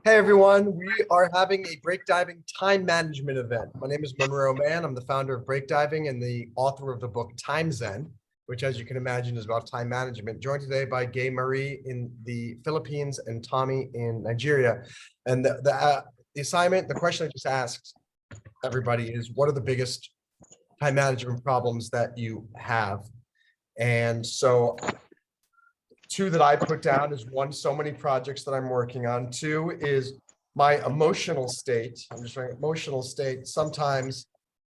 Hey everyone, we are having a break diving time management event. My name is Monroe Mann. I'm the founder of Break Diving and the author of the book Time Zen, which, as you can imagine, is about time management. Joined today by Gay Marie in the Philippines and Tommy in Nigeria. And the assignment, the question I just asked everybody is, what are the biggest time management problems that you have? And so two that I put down is one, so many projects that I'm working on. Two is my emotional state. I'm just saying emotional state sometimes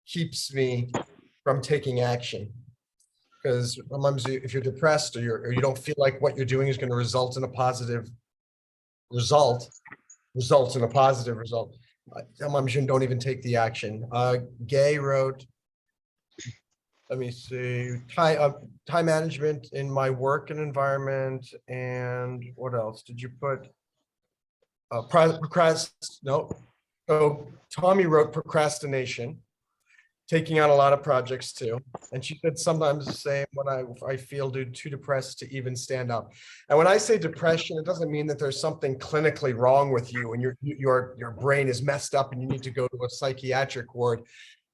keeps me from taking action. Because sometimes if you're depressed or you don't feel like what you're doing is going to result in a positive result, results in a positive result, sometimes you don't even take the action. Gay wrote, let me see, time management in my work and environment. And what else did you put? No. So Tommy wrote procrastination, taking on a lot of projects too. And she said sometimes the same when I feel too depressed to even stand up. And when I say depression, it doesn't mean that there's something clinically wrong with you and your brain is messed up and you need to go to a psychiatric ward.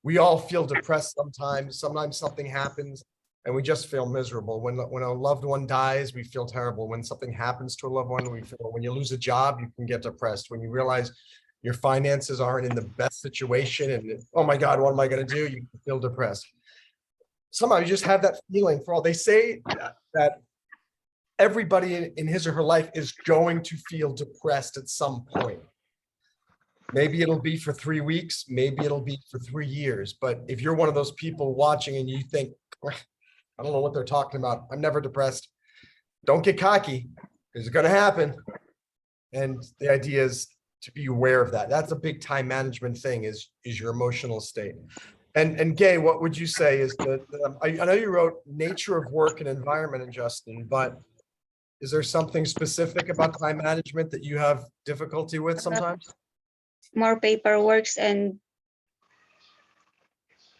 We all feel depressed sometimes. Sometimes something happens and we just feel miserable. When a loved one dies, we feel terrible. When something happens to a loved one, we feel, when you lose a job, you can get depressed. When you realize your finances aren't in the best situation and, oh my God, what am I going to do? You feel depressed. Sometimes you just have that feeling for all. They say that everybody in his or her life is going to feel depressed at some point. Maybe it'll be for 3 weeks, maybe it'll be for 3 years. But if you're one of those people watching and you think, I don't know what they're talking about, I'm never depressed, don't get cocky, because it's going to happen. And the idea is to be aware of that. That's a big time management thing, is your emotional state. And Gay, what would you say is I know you wrote nature of work and environment, and Justin, but is there something specific about time management that you have difficulty with sometimes? More paperwork and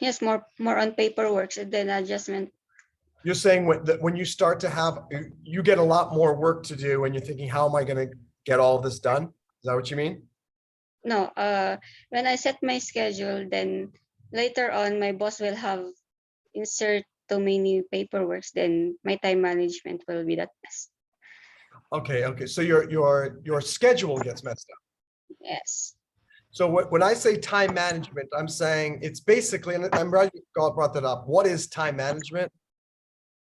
yes, more on paperwork and then adjustment. You're saying when you start to have, you get a lot more work to do and you're thinking, how am I going to get all this done? Is that what you mean? No, when I set my schedule, then later on my boss will have insert too many paperwork, then my time management will be that best. Okay. So your schedule gets messed up. Yes. So when I say time management, I'm saying it's basically, and I'm glad you brought that up. What is time management?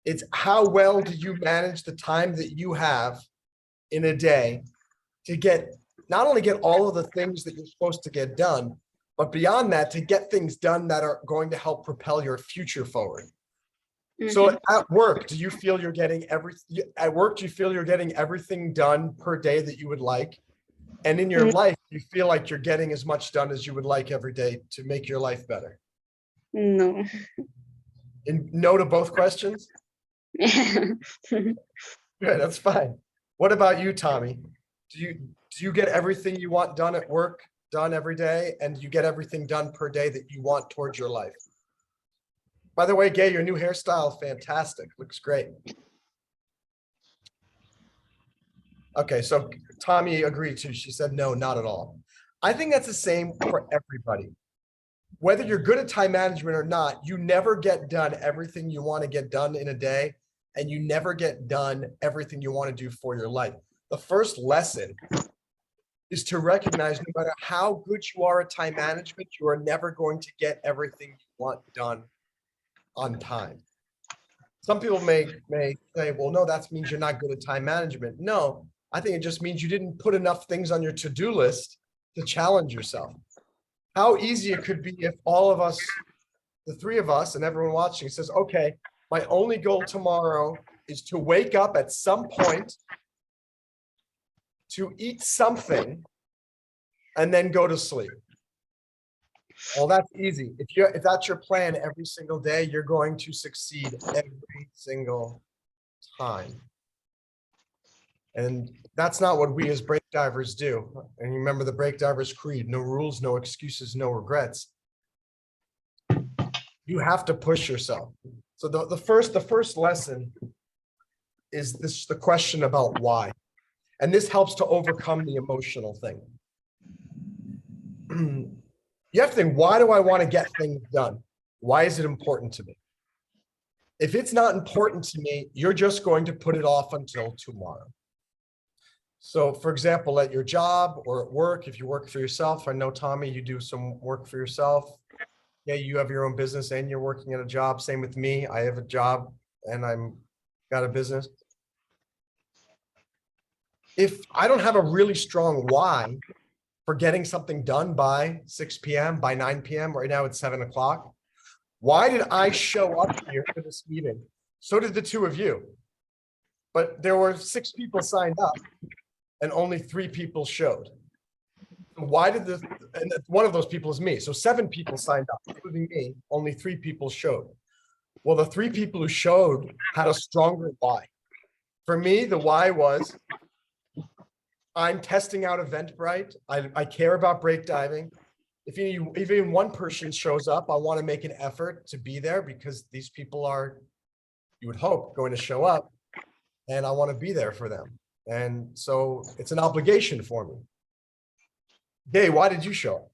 It's how well do you manage the time that you have in a day to not only get all of the things that you're supposed to get done, but beyond that, to get things done that are going to help propel your future forward. So at work, do you feel you're getting everything done per day that you would like? And in your life, you feel like you're getting as much done as you would like every day to make your life better? No. And no to both questions? Good, that's fine. What about you, Tommy? Do you get everything you want done at work done every day, and you get everything done per day that you want towards your life? By the way, Gay, your new hairstyle, fantastic. Looks great. Okay, so Tommy agreed too. She said, no, not at all. I think that's the same for everybody. Whether you're good at time management or not, you never get done everything you want to get done in a day, and you never get done everything you want to do for your life. The first lesson is to recognize no matter how good you are at time management, you are never going to get everything you want done on time. Some people may say, well, no, that means you're not good at time management. No, I think it just means you didn't put enough things on your to-do list to challenge yourself. How easy it could be if all of us, the three of us and everyone watching says, okay, my only goal tomorrow is to wake up at some point, to eat something, and then go to sleep. Well, that's easy. If that's your plan every single day, you're going to succeed every single time. And that's not what we as break divers do. And remember the break divers creed: no rules, no excuses, no regrets. You have to push yourself. So the first lesson is the question about why. And this helps to overcome the emotional thing. you have to think, why do I want to get things done? Why is it important to me? If it's not important to me, you're just going to put it off until tomorrow. So for example, at your job or at work, if you work for yourself, I know, Tommy, you do some work for yourself. Yeah, you have your own business and you're working at a job. Same with me. I have a job and I'm got a business. If I don't have a really strong why for getting something done by 6 p.m., by 9 p.m., right now it's 7 o'clock, why did I show up here for this meeting? So did the two of you. But there were 6 people signed up and only 3 people showed. Why did this, and one of those people is me. So 7 people signed up, including me, only 3 people showed. Well, the 3 people who showed had a stronger why. For me, the why was, I'm testing out Eventbrite. I care about break diving. If even one person shows up, I want to make an effort to be there because these people are, you would hope, going to show up, and I want to be there for them. And so it's an obligation for me. Gay, why did you show up?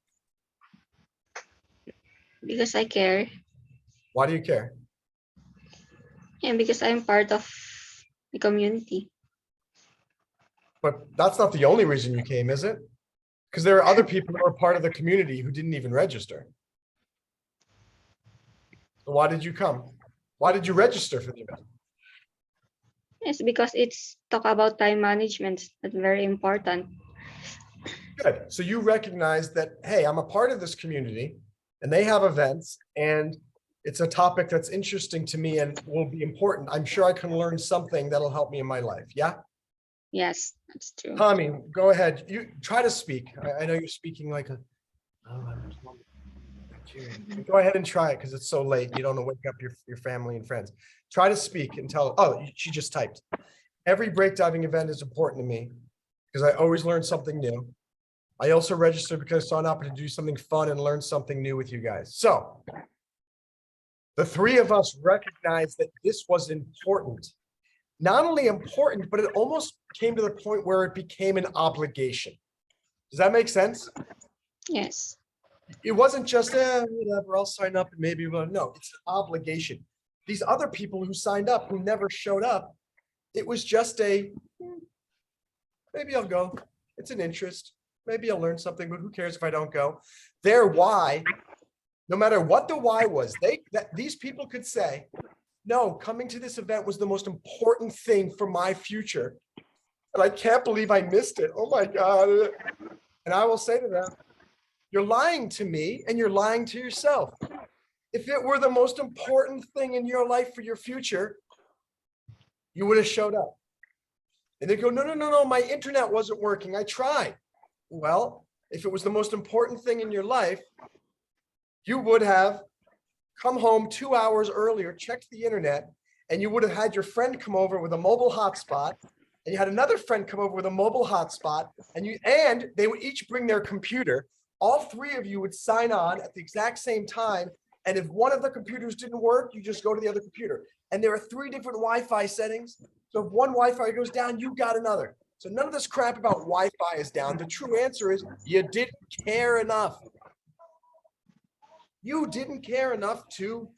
Because I care. Why do you care? And because I'm part of the community. But that's not the only reason you came, is it? Because there are other people who are part of the community who didn't even register. So why did you come? Why did you register for the event? Yes, because it's talk about time management. That's very important. Good. So you recognize that, hey, I'm a part of this community and they have events and it's a topic that's interesting to me and will be important. I'm sure I can learn something that'll help me in my life. Yeah. Yes, that's true. Tommy, go ahead. You try to speak. I know you're speaking like a. Go ahead and try it because it's so late. You don't want to wake up your family and friends. Try to speak and tell. Oh, she just typed. Every breakdiving event is important to me because I always learn something new. I also registered because I saw an opportunity to do something fun and learn something new with you guys. So the 3 of us recognized that this was important. Not only important, but it almost came to the point where it became an obligation. Does that make sense? Yes. It wasn't just, whatever, I'll sign up and maybe, well, no, it's an obligation. These other people who signed up, who never showed up, it was just a, maybe I'll go. It's an interest. Maybe I'll learn something, but who cares if I don't go? Their why, no matter what the why was, these people could say, no, coming to this event was the most important thing for my future. And I can't believe I missed it. Oh my God. And I will say to them, you're lying to me and you're lying to yourself. If it were the most important thing in your life for your future, you would have showed up. And they go, no, my internet wasn't working. I tried. Well, if it was the most important thing in your life, you would have come home 2 hours earlier, checked the internet, and you would have had your friend come over with a mobile hotspot, and you had another friend come over with a mobile hotspot, and they would each bring their computer. All 3 of you would sign on at the exact same time, and if one of the computers didn't work, you just go to the other computer. And there are 3 different Wi-Fi settings. So if one Wi-Fi goes down, you got another. So none of this crap about Wi-Fi is down. The true answer is you didn't care enough. You didn't care enough to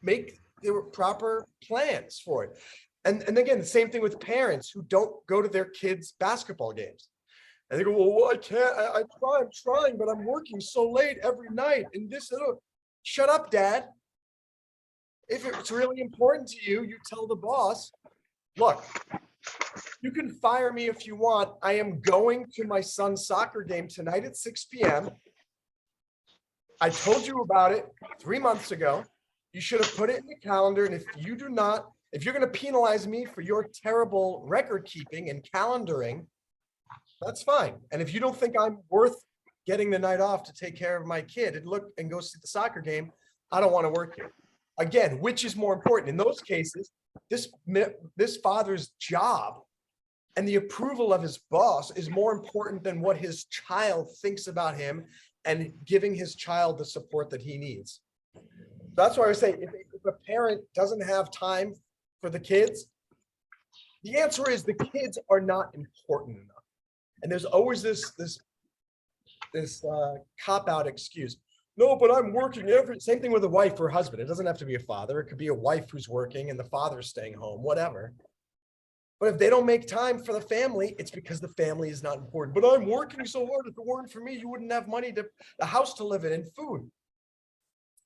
make the proper plans for it. And again, the same thing with parents who don't go to their kids' basketball games. And they go, well, I can't, I'm trying, but I'm working so late every night. And this, shut up, Dad. If it's really important to you, you tell the boss, look, you can fire me if you want. I am going to my son's soccer game tonight at 6 p.m. I told you about it 3 months ago. You should have put it in the calendar. And if you're going to penalize me for your terrible record keeping and calendaring, that's fine. And if you don't think I'm worth getting the night off to take care of my kid and go see the soccer game, I don't want to work here. Again, which is more important? In those cases, this father's job and the approval of his boss is more important than what his child thinks about him and giving his child the support that he needs. That's why I say if a parent doesn't have time for the kids, the answer is the kids are not important enough. And there's always this this cop-out excuse. No, but I'm working same thing with a wife or husband. It doesn't have to be a father. It could be a wife who's working and the father's staying home, whatever. But if they don't make time for the family, it's because the family is not important. But I'm working so hard. If it weren't for me, you wouldn't have money to the house to live in and food.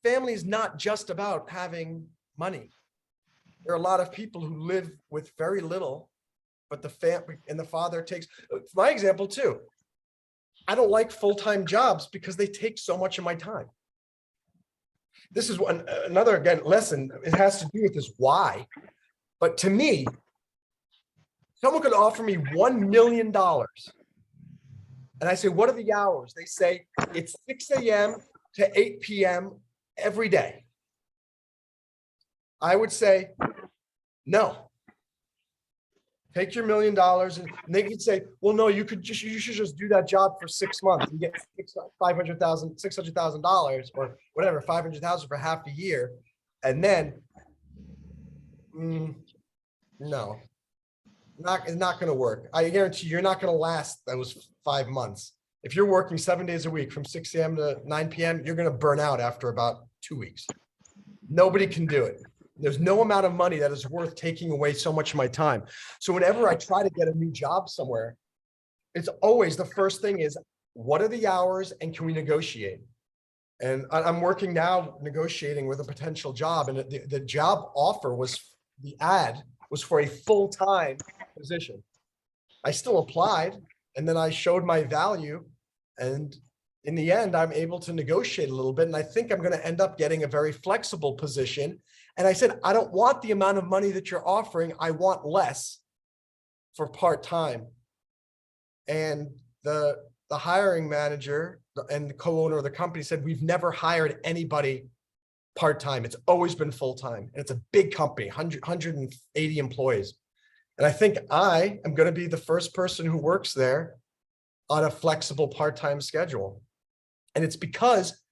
Family is not just about having money. There are a lot of people who live with very little, but the family and the father takes, my example too. I don't like full-time jobs because they take so much of my time. This is another, again, lesson. It has to do with this why. But to me, someone could offer me $1 million. And I say, what are the hours? They say it's 6 a.m. to 8 p.m. every day. I would say, no. Take your $1 million, and they could say, well, no, you should just do that job for 6 months and get $600,000 or whatever, 500,000 for half a year. And then, no, it's not going to work. I guarantee you're not going to last those 5 months. If you're working 7 days a week from 6 a.m. to 9 p.m., you're going to burn out after about 2 weeks. Nobody can do it. There's no amount of money that is worth taking away so much of my time. So whenever I try to get a new job somewhere, it's always the first thing is, what are the hours and can we negotiate? And I'm working now negotiating with a potential job, and the job offer was, the ad was for a full-time position. I still applied, and then I showed my value, and in the end, I'm able to negotiate a little bit. And I think I'm going to end up getting a very flexible position. And I said, I don't want the amount of money that you're offering. I want less for part-time. And the hiring manager and the co-owner of the company said, we've never hired anybody part-time. It's always been full-time. And it's a big company, 180 employees. And I think I am going to be the first person who works there on a flexible part-time schedule. And it's because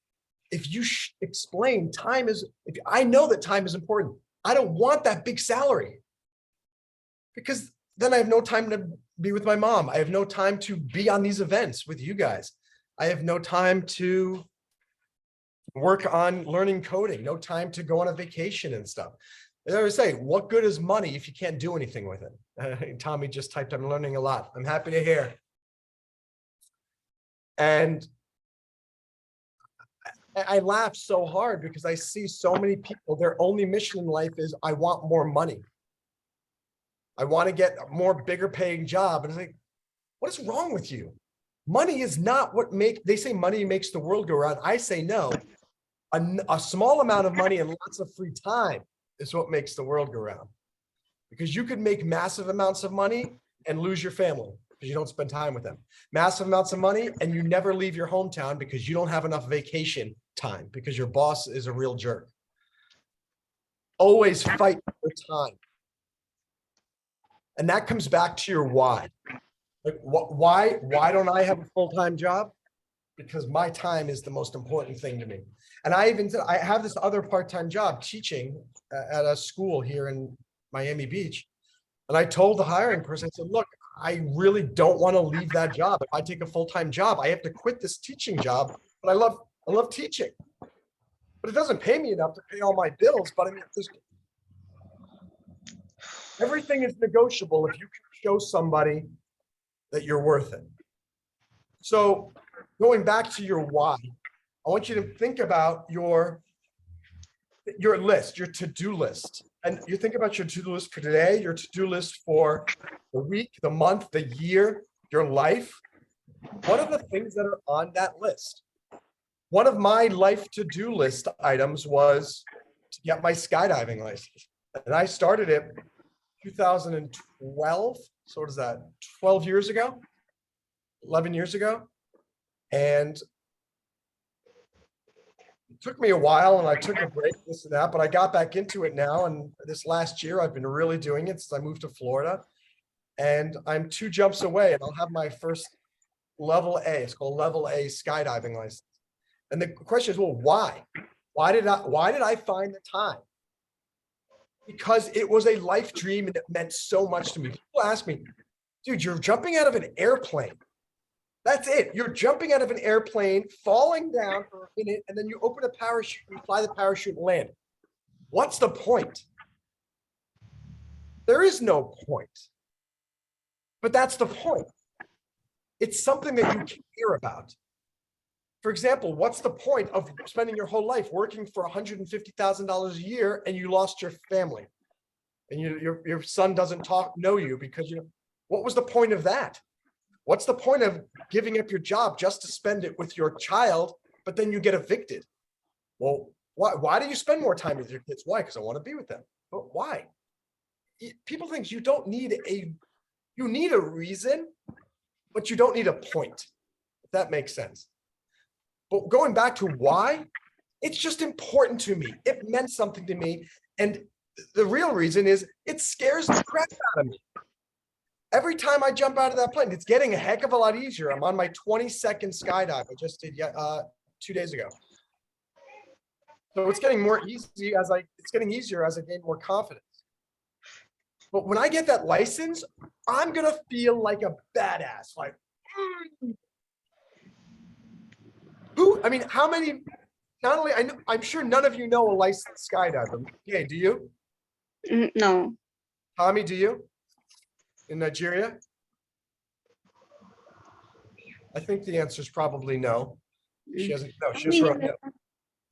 if you explain if I know that time is important, I don't want that big salary, because then I have no time to be with my mom. I have no time to be on these events with you guys. I have no time to work on learning coding, no time to go on a vacation and stuff. As I always say, what good is money if you can't do anything with it? Tommy just typed, I'm learning a lot. I'm happy to hear. And I laugh so hard because I see so many people, their only mission in life is, I want more money. I want to get a more bigger paying job. And it's like, what is wrong with you? Money is not what they say money makes the world go round. I say no. A small amount of money and lots of free time is what makes the world go round. Because you could make massive amounts of money and lose your family because you don't spend time with them. Massive amounts of money and you never leave your hometown because you don't have enough vacation time because your boss is a real jerk. Always fight for time. And that comes back to your why. Like, why don't I have a full-time job? Because my time is the most important thing to me. And I have this other part-time job teaching at a school here in Miami Beach. And I told the hiring person, I said, look, I really don't want to leave that job. If I take a full-time job, I have to quit this teaching job. But I love teaching. But it doesn't pay me enough to pay all my bills. But I mean, everything is negotiable if you can show somebody that you're worth it. So going back to your why, I want you to think about your list, your to-do list. And you think about your to-do list for today, your to-do list for the week, the month, the year, your life. What are the things that are on that list? One of my life to-do list items was to get my skydiving license. And I started it 2012. So what is that? 12 years ago? 11 years ago? And it took me a while and I took a break, this and that, but I got back into it now. And this last year, I've been really doing it since I moved to Florida. And I'm 2 jumps away and I'll have my first level A. It's called level A skydiving license. And the question is, well, why? Why did I find the time? Because it was a life dream and it meant so much to me. People ask me, dude, you're jumping out of an airplane. That's it. You're jumping out of an airplane, falling down for a minute, and then you open a parachute, you fly the parachute and land. What's the point? There is no point. But that's the point. It's something that you care about. For example, what's the point of spending your whole life working for $150,000 a year and you lost your family? And your son doesn't know you because what was the point of that? What's the point of giving up your job just to spend it with your child, but then you get evicted? Well, why do you spend more time with your kids? Why? Because I want to be with them. But why? People think you need a reason, but you don't need a point, if that makes sense. But going back to why, it's just important to me. It meant something to me. And the real reason is it scares the crap out of me. Every time I jump out of that plane, it's getting a heck of a lot easier. I'm on my 22nd skydive. I just did 2 days ago. So it's getting easier as I gain more confidence. But when I get that license, I'm gonna feel like a badass. Like, how many? Not only I'm sure none of you know a licensed skydiver. Okay, do you? No. Tommy, do you? In Nigeria? I think the answer is probably no. She hasn't. No, she just wrote no.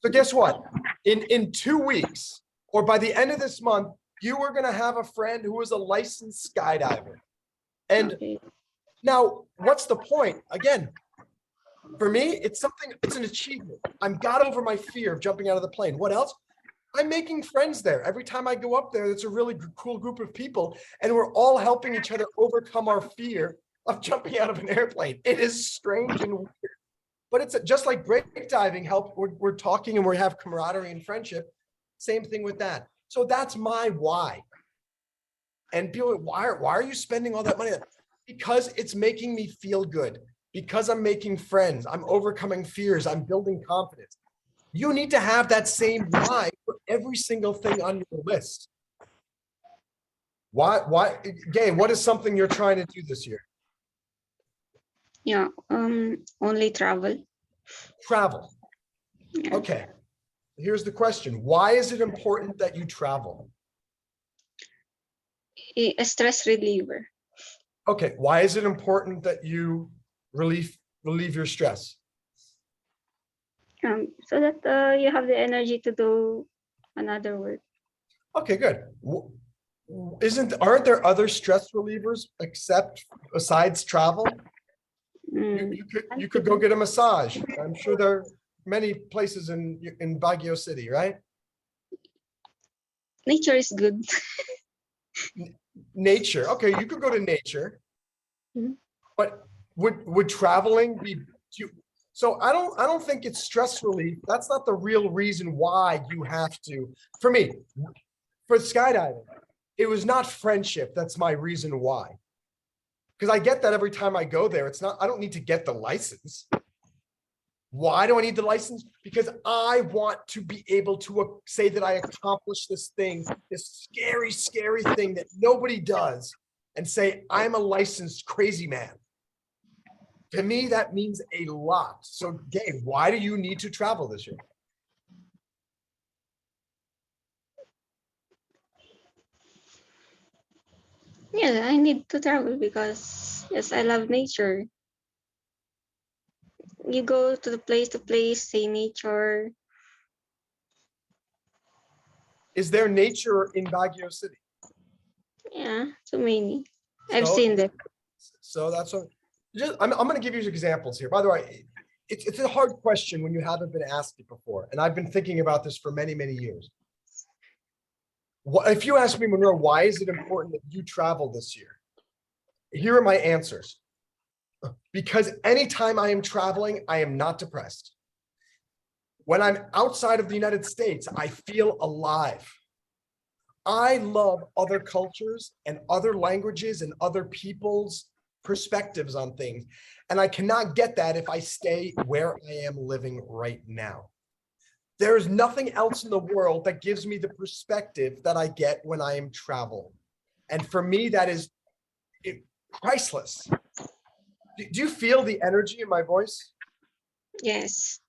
So guess what? In 2 weeks, or by the end of this month, you are going to have a friend who is a licensed skydiver. And now, what's the point? Again, for me, it's an achievement. I've got over my fear of jumping out of the plane. What else? I'm making friends there. Every time I go up there, it's a really cool group of people, and we're all helping each other overcome our fear of jumping out of an airplane. It is strange and weird, but it's just like break diving help. We're talking and we have camaraderie and friendship. Same thing with that. So that's my why. And people, why are you spending all that money? Because it's making me feel good. Because I'm making friends. I'm overcoming fears. I'm building confidence. You need to have that same why for every single thing on your list. Why, Gay, what is something you're trying to do this year? Yeah, only travel. Travel. Yeah. Okay. Here's the question. Why is it important that you travel? A stress reliever. Okay. Why is it important that you relieve your stress? So that you have the energy to do another work. Okay, good. Aren't there other stress relievers besides travel? You could go get a massage. I'm sure there are many places in Baguio City, right? Nature is good. Nature. Okay, you could go to nature. Mhm. But would traveling be so I don't think it's stress relief. That's not the real reason why you have to. For me, for skydiving, it was not friendship. That's my reason why. Because I get that every time I go there, I don't need to get the license. Why do I need the license? Because I want to be able to say that I accomplished this thing, this scary, scary thing that nobody does, and say, I'm a licensed crazy man. To me, that means a lot. So, Gabe, why do you need to travel this year? Yeah, I need to travel because yes, I love nature. You go to place, see nature. Is there nature in Baguio City? Yeah, too many. I've So, seen them. so that's what. I'm going to give you examples here. By the way, it's a hard question when you haven't been asked it before, and I've been thinking about this for many, many years. If you ask me, Monroe, why is it important that you travel this year? Here are my answers. Because anytime I am traveling, I am not depressed. When I'm outside of the United States, I feel alive. I love other cultures and other languages and other people's perspectives on things. And I cannot get that if I stay where I am living right now. There is nothing else in the world that gives me the perspective that I get when I am traveling. And for me, that is priceless. Do you feel the energy in my voice? Yes.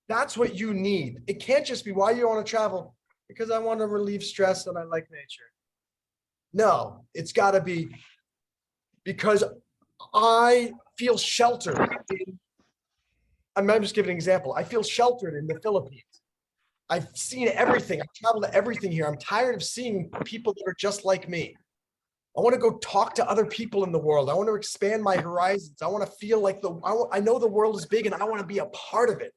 That's what you need. It can't just be why you want to travel, because I want to relieve stress and I like nature. No, it's got to be because I feel sheltered. I'm just giving an example. I feel sheltered in the Philippines. I've seen everything. I've traveled to everything here. I'm tired of seeing people that are just like me. I want to go talk to other people in the world. I want to expand my horizons. I want to feel like I know the world is big and I want to be a part of it.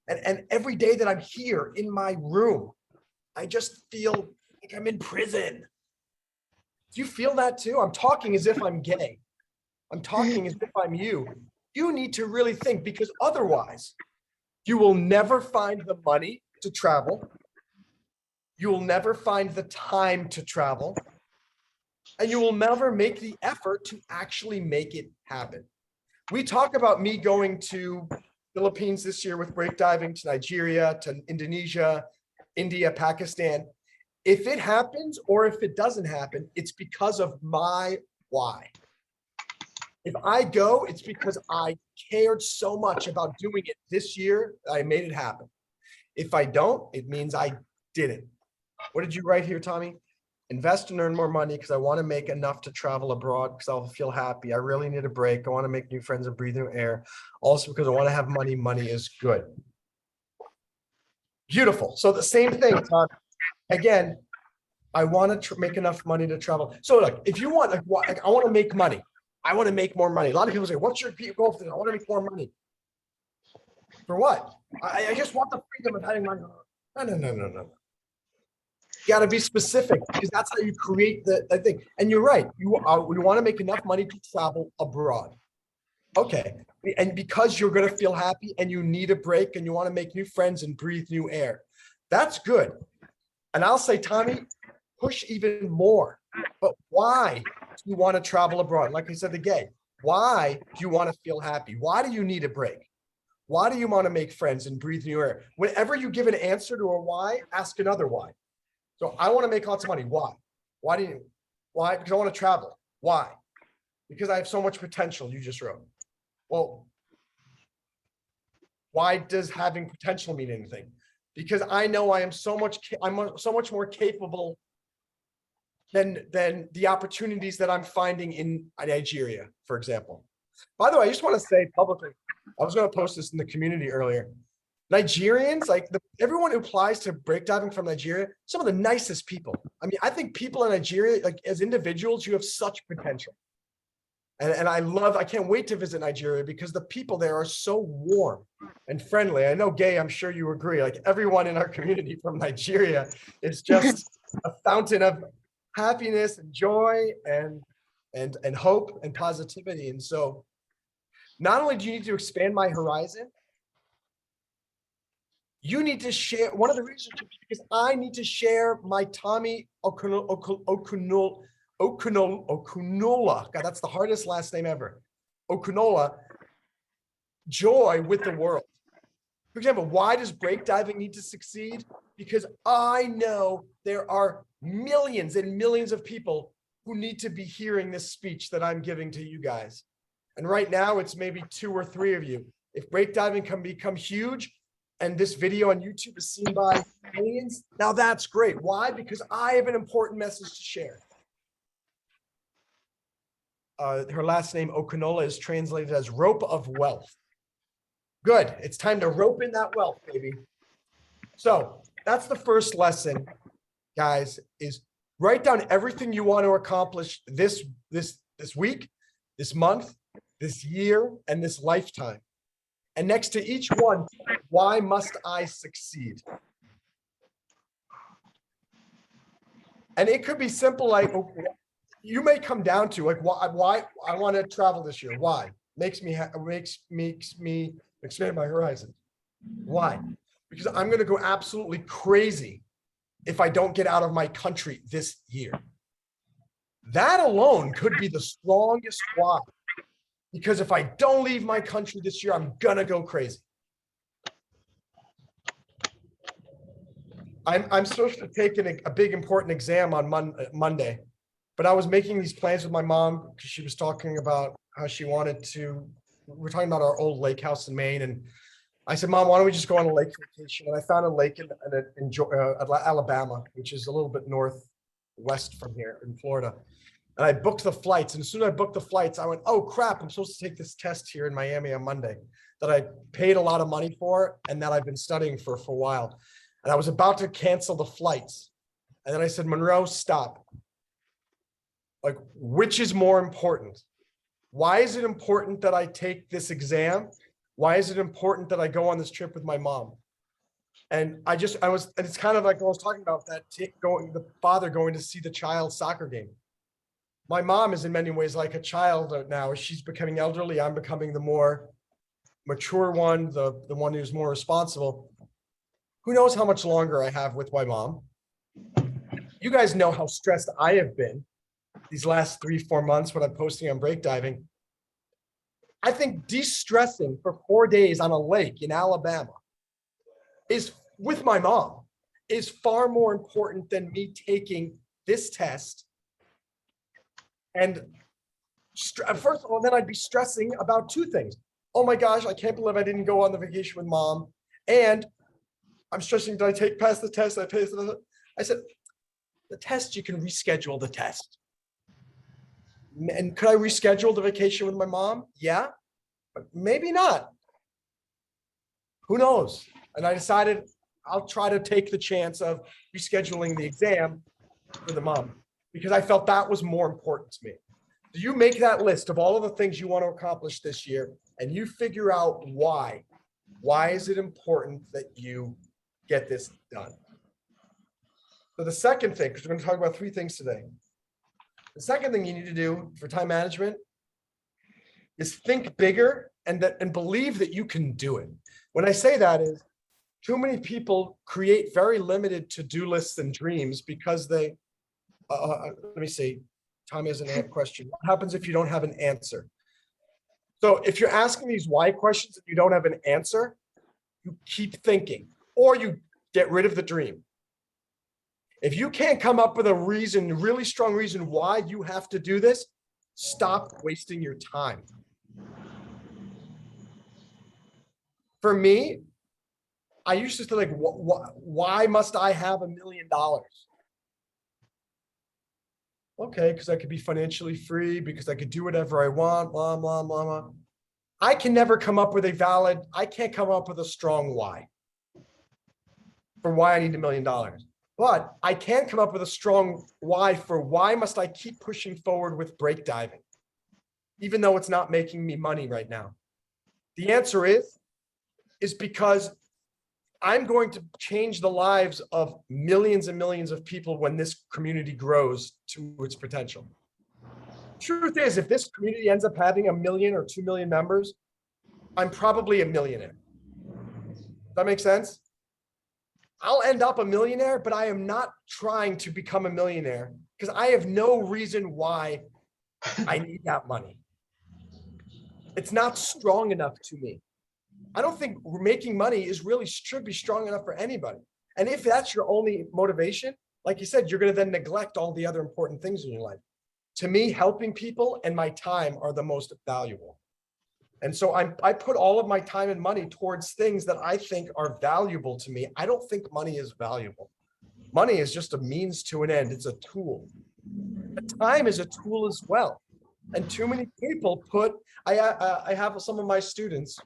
And every day that I'm here in my room, I just feel like I'm in prison. Do you feel that too? I'm talking as if I'm gay. I'm talking as if I'm you. You need to really think, because otherwise you will never find the money to travel. You will never find the time to travel. And you will never make the effort to actually make it happen. We talk about me going to Philippines this year with breakdiving, to Nigeria, to Indonesia, India, Pakistan. If it happens or if it doesn't happen, it's because of my why. If I go, it's because I cared so much about doing it this year, I made it happen. If I don't, it means I didn't. What did you write here, Tommy? Invest and earn more money because I want to make enough to travel abroad because I'll feel happy. I really need a break. I want to make new friends and breathe new air. Also because I want to have money. Money is good. Beautiful. So the same thing, Tom. Again, I want to make enough money to travel. So look, if you want, like, I want to make money. I want to make more money. A lot of people say, what's your goal for this? I want to make more money. For what? I just want the freedom of having money. No. You got to be specific, because that's how you create the thing. And you're right. We want to make enough money to travel abroad. Okay. And because you're going to feel happy and you need a break and you want to make new friends and breathe new air. That's good. And I'll say, Tommy, push even more. But why do you want to travel abroad? Like I said, the gay. Why do you want to feel happy? Why do you need a break? Why do you want to make friends and breathe new air? Whenever you give an answer to a why, ask another why. So I want to make lots of money. Why? Why? Because I want to travel. Why? Because I have so much potential, you just wrote. Well, why does having potential mean anything? Because I know I'm so much more capable than the opportunities that I'm finding in Nigeria, for example. By the way, I just want to say publicly, I was going to post this in the community earlier. Nigerians, like everyone who applies to breakdiving from Nigeria, some of the nicest people. I mean, I think people in Nigeria, like as individuals, you have such potential. And I can't wait to visit Nigeria because the people there are so warm and friendly. I know, Gay, I'm sure you agree. Like everyone in our community from Nigeria is just a fountain of happiness and joy and hope and positivity. And so not only do you need to expand my horizon, you need to share one of the reasons, because I need to share my Tommy Okunola. God, that's the hardest last name ever. Okunola joy with the world. For example, why does breakdiving need to succeed? Because I know there are millions and millions of people who need to be hearing this speech that I'm giving to you guys. And right now it's maybe 2 or 3 of you. If breakdiving can become huge, and this video on YouTube is seen by millions, now that's great. Why? Because I have an important message to share. Her last name, Okunola, is translated as rope of wealth. Good. It's time to rope in that wealth, baby. So that's the first lesson, guys, is write down everything you want to accomplish this week, this month, this year, and this lifetime. And next to each one, why must I succeed? And it could be simple, like you may come down to like why I want to travel this year. Why? Makes me expand my horizon. Why? Because I'm going to go absolutely crazy if I don't get out of my country this year. That alone could be the strongest why. Because if I don't leave my country this year, I'm gonna go crazy. I'm supposed to take a big important exam on Monday, but I was making these plans with my mom because she was talking about how she wanted to, we're talking about our old lake house in Maine. And I said, Mom, why don't we just go on a lake vacation? And I found a lake in Alabama, which is a little bit northwest from here in Florida. And I booked the flights. And as soon as I booked the flights, I went, oh crap, I'm supposed to take this test here in Miami on Monday that I paid a lot of money for and that I've been studying for a while. And I was about to cancel the flights. And then I said, Monroe, stop. Like, which is more important? Why is it important that I take this exam? Why is it important that I go on this trip with my mom? And and it's kind of like I was talking about that the father going to see the child's soccer game. My mom is in many ways like a child now. She's becoming elderly. I'm becoming the more mature one, the one who's more responsible. Who knows how much longer I have with my mom? You guys know how stressed I have been these last 3-4 months when I'm posting on break diving. I think de-stressing for 4 days on a lake in Alabama is with my mom is far more important than me taking this test. And first of all, then I'd be stressing about 2 things. Oh my gosh, I can't believe I didn't go on the vacation with mom. And I'm stressing, did I pass the test? I said, the test, you can reschedule the test. And could I reschedule the vacation with my mom? Yeah, but maybe not. Who knows? And I decided I'll try to take the chance of rescheduling the exam for the mom because I felt that was more important to me. Do you make that list of all of the things you want to accomplish this year and you figure out why? Why is it important that you get this done? So the second thing, because we're going to talk about 3 things today. The second thing you need to do for time management is think bigger and believe that you can do it. When I say that is too many people create very limited to-do lists and dreams because they, let me see, Tommy has a question. What happens if you don't have an answer? So if you're asking these why questions and you don't have an answer, you keep thinking or you get rid of the dream. If you can't come up with a reason, really strong reason why you have to do this, stop wasting your time. For me, I used to think, why must I have $1 million? Okay, because I could be financially free, because I could do whatever I want, blah, blah, blah, blah. I can never come up with I can't come up with a strong why for why I need $1 million. But I can come up with a strong why for why must I keep pushing forward with break diving, even though it's not making me money right now. The answer is because I'm going to change the lives of millions and millions of people when this community grows to its potential. Truth is, if this community ends up having 1 million or 2 million members, I'm probably a millionaire. Does that make sense? I'll end up a millionaire, but I am not trying to become a millionaire because I have no reason why I need that money. It's not strong enough to me. I don't think making money should be strong enough for anybody. And if that's your only motivation, like you said, you're going to then neglect all the other important things in your life. To me, helping people and my time are the most valuable. And so I put all of my time and money towards things that I think are valuable to me. I don't think money is valuable. Money is just a means to an end. It's a tool. But time is a tool as well. And too many people I have some of my students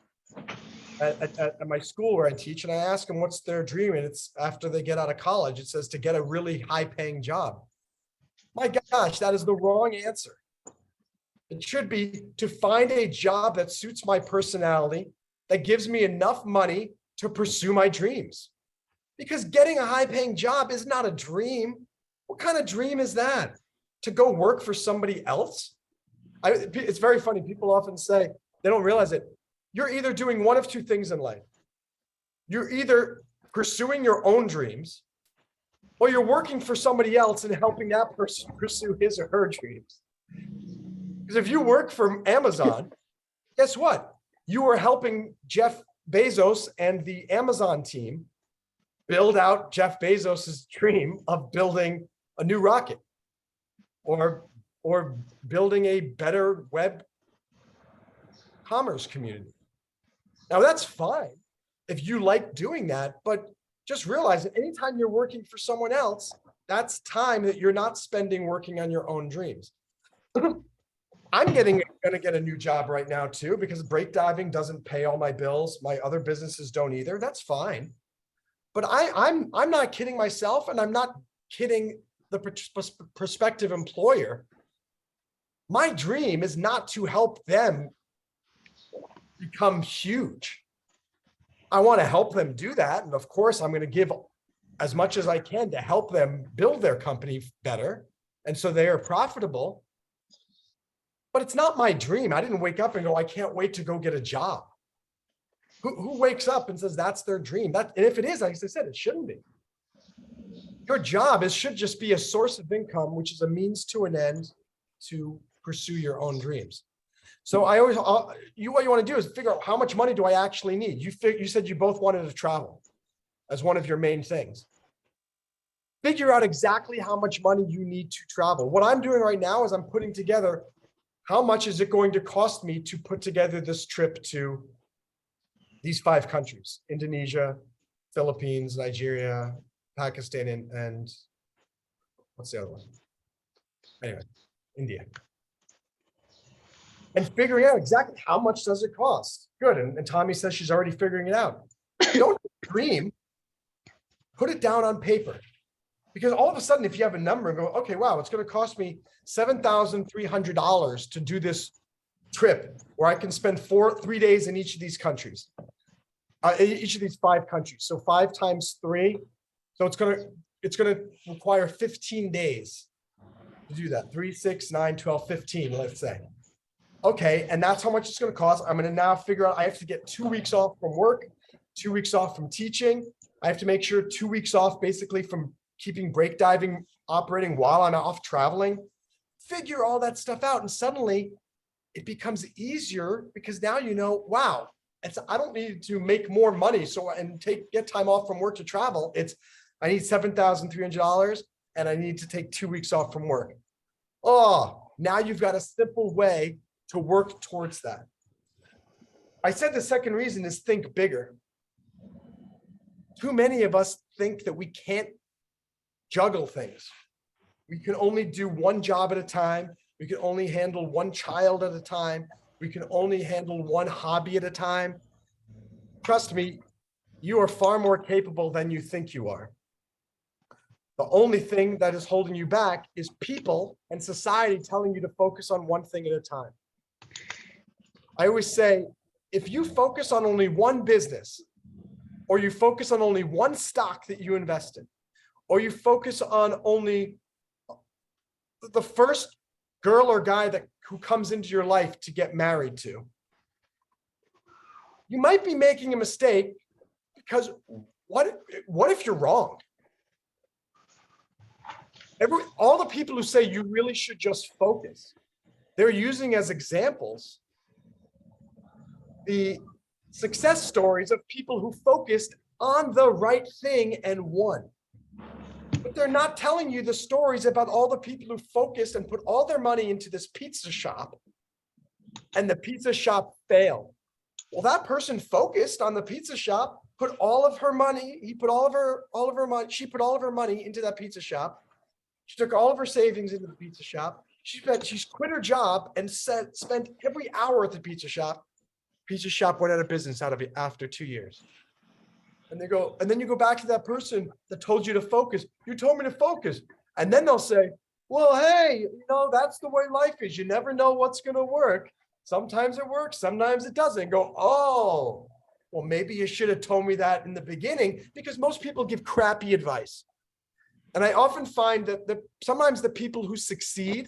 at my school where I teach, and I ask them what's their dream. And it's after they get out of college, it says to get a really high paying job. My gosh, that is the wrong answer. It should be to find a job that suits my personality, that gives me enough money to pursue my dreams. Because getting a high-paying job is not a dream. What kind of dream is that? To go work for somebody else? It's very funny. People often say, they don't realize it. You're either doing one of 2 things in life. You're either pursuing your own dreams, or you're working for somebody else and helping that person pursue his or her dreams. Because if you work for Amazon, guess what? You are helping Jeff Bezos and the Amazon team build out Jeff Bezos's dream of building a new rocket or building a better web commerce community. Now that's fine if you like doing that, but just realize that anytime you're working for someone else, that's time that you're not spending working on your own dreams. I'm gonna get a new job right now too, because break diving doesn't pay all my bills. My other businesses don't either. That's fine. But I'm not kidding myself, and I'm not kidding the prospective employer. My dream is not to help them become huge. I want to help them do that. And of course, I'm going to give as much as I can to help them build their company better. And so they are profitable. But it's not my dream. I didn't wake up and go, I can't wait to go get a job. Who wakes up and says that's their dream? And if it is, like I said, it shouldn't be. Your job should just be a source of income, which is a means to an end to pursue your own dreams. So what you want to do is figure out how much money do I actually need? You said you both wanted to travel as one of your main things. Figure out exactly how much money you need to travel. What I'm doing right now is I'm putting together how much is it going to cost me to put together this trip to these 5 countries: Indonesia, Philippines, Nigeria, Pakistan, and what's the other one? Anyway, India. And figuring out exactly how much does it cost. Good. And Tommy says she's already figuring it out. Don't dream, put it down on paper. Because all of a sudden, if you have a number and go, okay, wow, it's going to cost me $7,300 to do this trip where I can spend 3 days in each of these countries, each of these 5 countries. So 5 times 3. So it's going to require 15 days to do that. 3, 6, 9, 12, 15, let's say. Okay, and that's how much it's going to cost. I'm going to now figure out I have to get 2 weeks off from work, 2 weeks off from teaching. I have to make sure 2 weeks off basically from keeping break diving operating while I'm off traveling. Figure all that stuff out, and suddenly it becomes easier because now you know, wow, I don't need to make more money and get time off from work to travel. I need $7,300 and I need to take 2 weeks off from work. Oh, now you've got a simple way to work towards that. I said the second reason is think bigger. Too many of us think that we can't juggle things. We can only do one job at a time. We can only handle one child at a time. We can only handle one hobby at a time. Trust me, you are far more capable than you think you are. The only thing that is holding you back is people and society telling you to focus on one thing at a time. I always say, if you focus on only one business, or you focus on only one stock that you invest in, or you focus on only the first girl or guy who comes into your life to get married to, you might be making a mistake, because what if you're wrong? All the people who say you really should just focus, they're using as examples the success stories of people who focused on the right thing and won. But they're not telling you the stories about all the people who focused and put all their money into this pizza shop, and the pizza shop failed. Well, that person focused on the pizza shop, she put all of her money into that pizza shop. She took all of her savings into the pizza shop. She's quit her job and spent every hour at the pizza shop. Pizza shop went out of business after 2 years. And then you go back to that person that told you to focus. You told me to focus. And then they'll say, well, hey, that's the way life is. You never know what's going to work. Sometimes it works, sometimes it doesn't. Go, oh, well, maybe you should have told me that in the beginning, because most people give crappy advice. And I often find that sometimes the people who succeed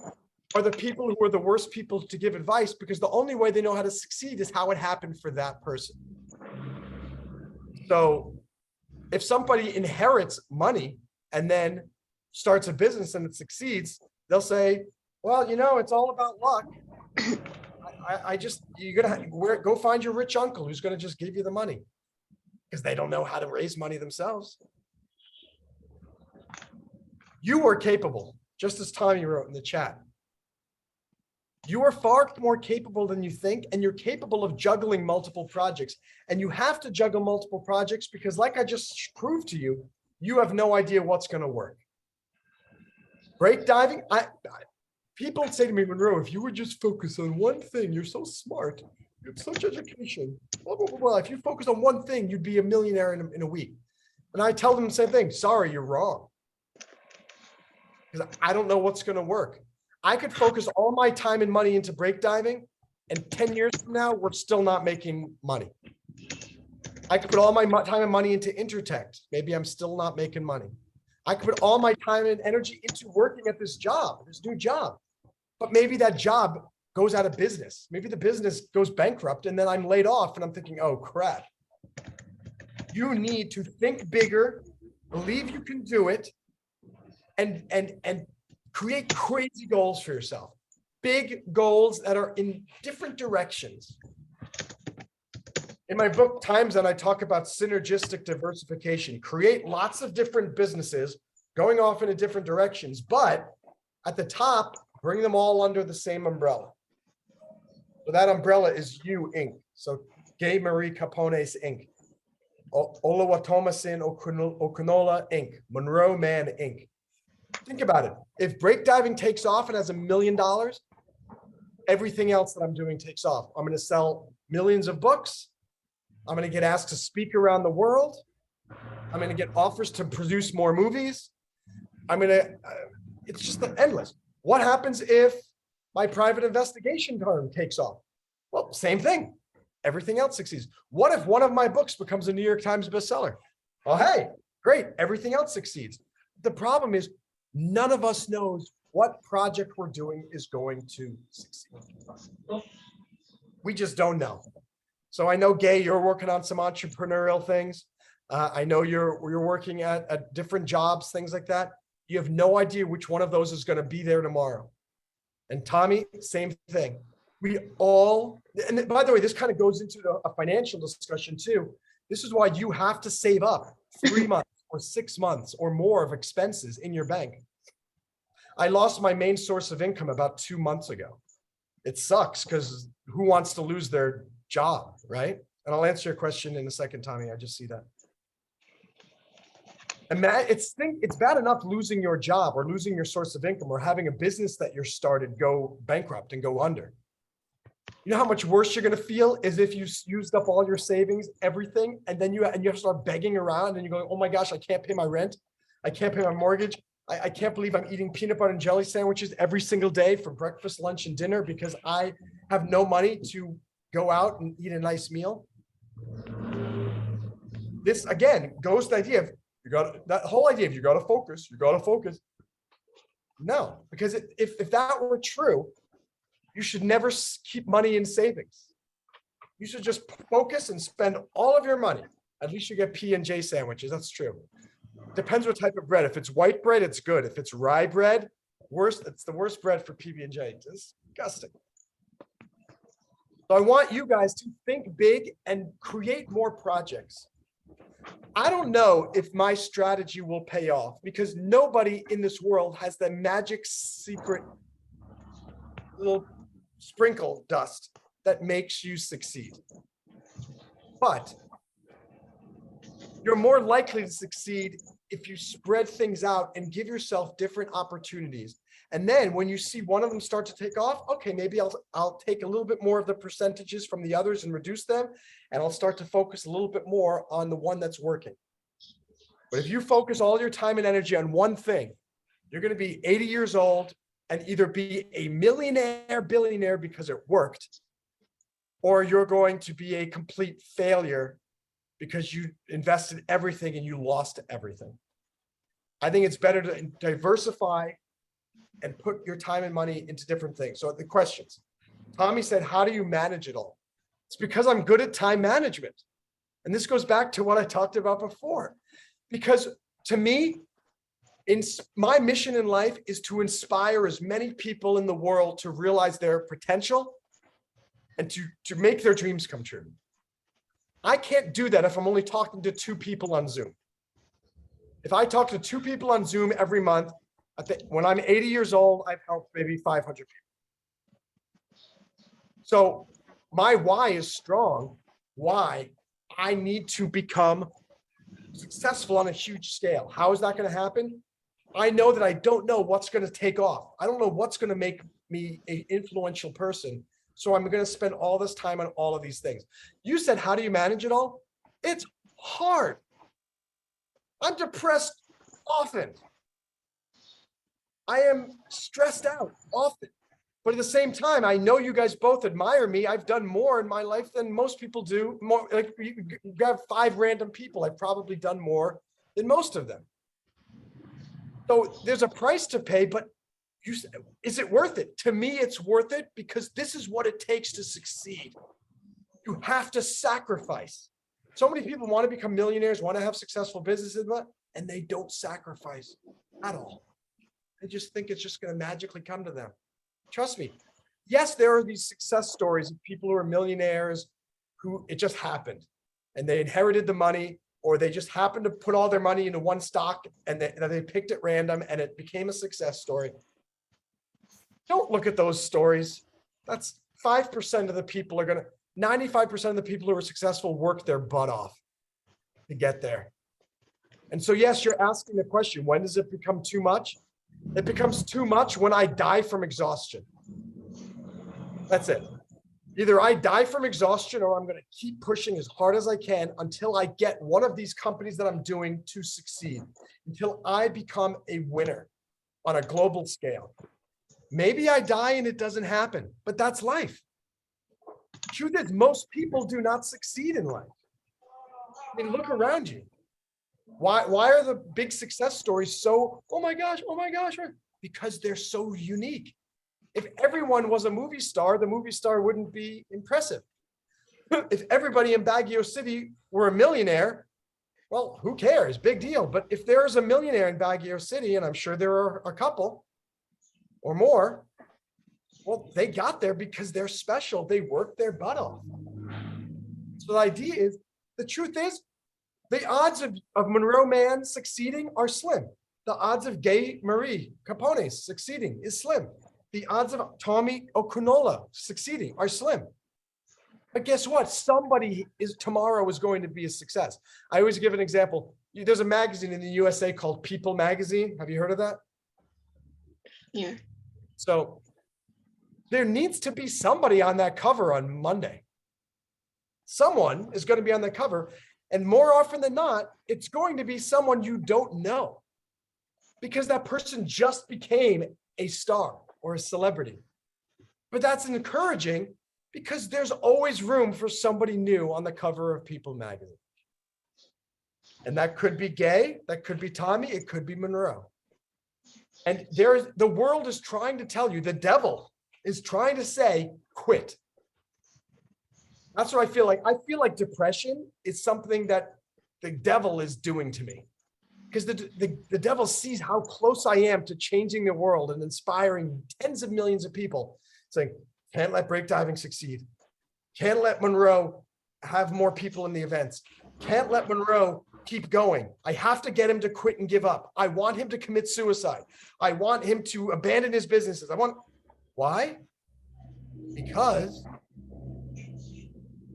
are the people who are the worst people to give advice, because the only way they know how to succeed is how it happened for that person. So if somebody inherits money and then starts a business and it succeeds, they'll say, well, it's all about luck. You're going to go find your rich uncle who's going to just give you the money, because they don't know how to raise money themselves. You are capable, just as Tommy wrote in the chat. You are far more capable than you think, and you're capable of juggling multiple projects. And you have to juggle multiple projects because, like I just proved to you, you have no idea what's going to work. Break diving, people say to me, Monroe, if you would just focus on one thing, you're so smart, you have such education, blah, blah, blah, blah. If you focus on one thing, you'd be a millionaire in a week. And I tell them the same thing. Sorry, you're wrong. Because I don't know what's going to work. I could focus all my time and money into break diving, and 10 years from now, we're still not making money. I could put all my time and money into Intertech. Maybe I'm still not making money. I could put all my time and energy into working at this job, this new job. But maybe that job goes out of business. Maybe the business goes bankrupt and then I'm laid off and I'm thinking, oh crap. You need to think bigger, believe you can do it, and create crazy goals for yourself. Big goals that are in different directions. In my book, Times, and I talk about synergistic diversification. Create lots of different businesses going off in different directions, but at the top, bring them all under the same umbrella. So that umbrella is you, Inc. So Gay Marie Capone's Inc. Oluwatomasin Okunola Inc. Monroe Mann Inc. Think about it. If breakdiving takes off and has $1 million, everything else that I'm doing takes off. I'm going to sell millions of books. I'm going to get asked to speak around the world. I'm going to get offers to produce more movies. It's just endless. What happens if my private investigation firm takes off? Well, same thing. Everything else succeeds. What if one of my books becomes a New York Times bestseller? Oh, hey, great. Everything else succeeds. The problem is none of us knows what project we're doing is going to succeed. We just don't know. So I know, Gay, you're working on some entrepreneurial things. I know you're working at different jobs, things like that. You have no idea which one of those is going to be there tomorrow. And Tommy, same thing. We all, and by the way, this kind of goes into a financial discussion too. This is why you have to save up 3 months or 6 months or more of expenses in your bank. I lost my main source of income about 2 months ago. It sucks because who wants to lose their job, right? And I'll answer your question in a second, Tommy. I just see that. And it's bad enough losing your job or losing your source of income or having a business that you're started go bankrupt and go under. You know how much worse you're going to feel is if you used up all your savings, everything, and then you have to start begging around and you're going, oh my gosh, I can't pay my rent. I can't pay my mortgage. I can't believe I'm eating peanut butter and jelly sandwiches every single day for breakfast, lunch, and dinner because I have no money to go out and eat a nice meal. This, again, goes to the idea of that whole idea of you got to focus. No, because if that were true, you should never keep money in savings. You should just focus and spend all of your money. At least you get P&J sandwiches. That's true. Depends what type of bread. If it's white bread, it's good. If it's rye bread, it's the worst bread for PB&J. It's disgusting. So I want you guys to think big and create more projects. I don't know if my strategy will pay off because nobody in this world has the magic secret little sprinkle dust that makes you succeed. But you're more likely to succeed if you spread things out and give yourself different opportunities. And then when you see one of them start to take off, okay, maybe I'll take a little bit more of the percentages from the others and reduce them. And I'll start to focus a little bit more on the one that's working. But if you focus all your time and energy on one thing, you're going to be 80 years old and either be a millionaire, billionaire because it worked, or you're going to be a complete failure because you invested everything and you lost everything. I think it's better to diversify and put your time and money into different things. So the questions, Tommy said, how do you manage it all? It's because I'm good at time management. And this goes back to what I talked about before, because to me, my mission in life is to inspire as many people in the world to realize their potential and to make their dreams come true. I can't do that if I'm only talking to 2 people on Zoom. If I talk to 2 people on Zoom every month, when I'm 80 years old, I've helped maybe 500 people. So my why is strong. Why? I need to become successful on a huge scale. How is that going to happen? I know that I don't know what's going to take off. I don't know what's going to make me an influential person. So I'm going to spend all this time on all of these things. You said, how do you manage it all? It's hard. I'm depressed often. I am stressed out often. But at the same time, I know you guys both admire me. I've done more in my life than most people do. More like you have 5 random people. I've probably done more than most of them. So there's a price to pay, but is it worth it? To me, it's worth it because this is what it takes to succeed. You have to sacrifice. So many people want to become millionaires, want to have successful businesses, and they don't sacrifice at all. They just think it's just going to magically come to them. Trust me. Yes, there are these success stories of people who are millionaires who it just happened and they inherited the money, or they just happened to put all their money into one stock and they picked at random and it became a success story. Don't look at those stories. That's 5% of the people are going to, 95% of the people who are successful work their butt off to get there. And so, yes, you're asking the question, when does it become too much? It becomes too much when I die from exhaustion. That's it. Either I die from exhaustion or I'm going to keep pushing as hard as I can until I get one of these companies that I'm doing to succeed, until I become a winner on a global scale. Maybe I die and it doesn't happen, but that's life. Truth is, most people do not succeed in life. I mean, look around you. Why are the big success stories so, oh my gosh, right? Because they're so unique. If everyone was a movie star, the movie star wouldn't be impressive. If everybody in Baguio City were a millionaire, well, who cares? Big deal. But if there is a millionaire in Baguio City, and I'm sure there are a couple or more, well, they got there because they're special. They worked their butt off. So the idea is, the truth is, the odds of Monroe Mann succeeding are slim. The odds of Gay Marie Capone succeeding is slim. The odds of Tommy Okunola succeeding are slim. But guess what? Somebody tomorrow is going to be a success. I always give an example. There's a magazine in the USA called People Magazine. Have you heard of that? Yeah. So there needs to be somebody on that cover on Monday. Someone is going to be on the cover. And more often than not, it's going to be someone you don't know, because that person just became a star or a celebrity. But that's encouraging because there's always room for somebody new on the cover of People magazine. And that could be Gay, that could be Tommy, it could be Monroe. And the world is trying to tell you, the devil is trying to say, quit. That's what I feel like. I feel like depression is something that the devil is doing to me, because the devil sees how close I am to changing the world and inspiring tens of millions of people, saying, can't let breakdiving succeed. Can't let Monroe have more people in the events. Can't let Monroe keep going. I have to get him to quit and give up. I want him to commit suicide. I want him to abandon his businesses. Why? Because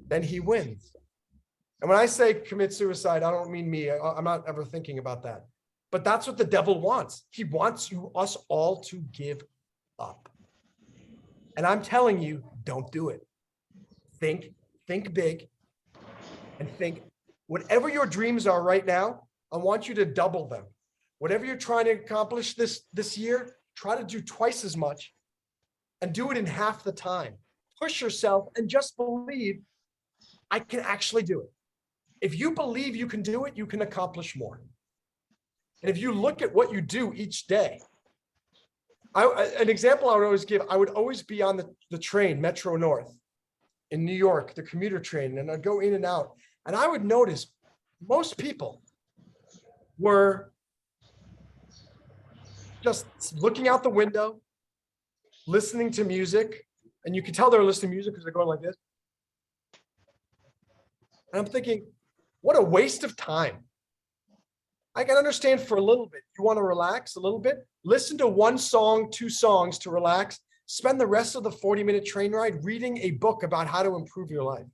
then he wins. And when I say commit suicide, I don't mean me. I'm not ever thinking about that. But that's what the devil wants. He wants us all to give up. And I'm telling you, don't do it. Think big, and think whatever your dreams are right now, I want you to double them. Whatever you're trying to accomplish this year, try to do twice as much and do it in half the time. Push yourself and just believe I can actually do it. If you believe you can do it, you can accomplish more. And if you look at what you do each day, an example I would always give, I would always be on the train, Metro North in New York, the commuter train, and I'd go in and out. And I would notice most people were just looking out the window, listening to music. And you could tell they're listening to music because they're going like this. And I'm thinking, what a waste of time. I can understand for a little bit. You want to relax a little bit? Listen to one song, 2 songs to relax, spend the rest of the 40-minute train ride reading a book about how to improve your life.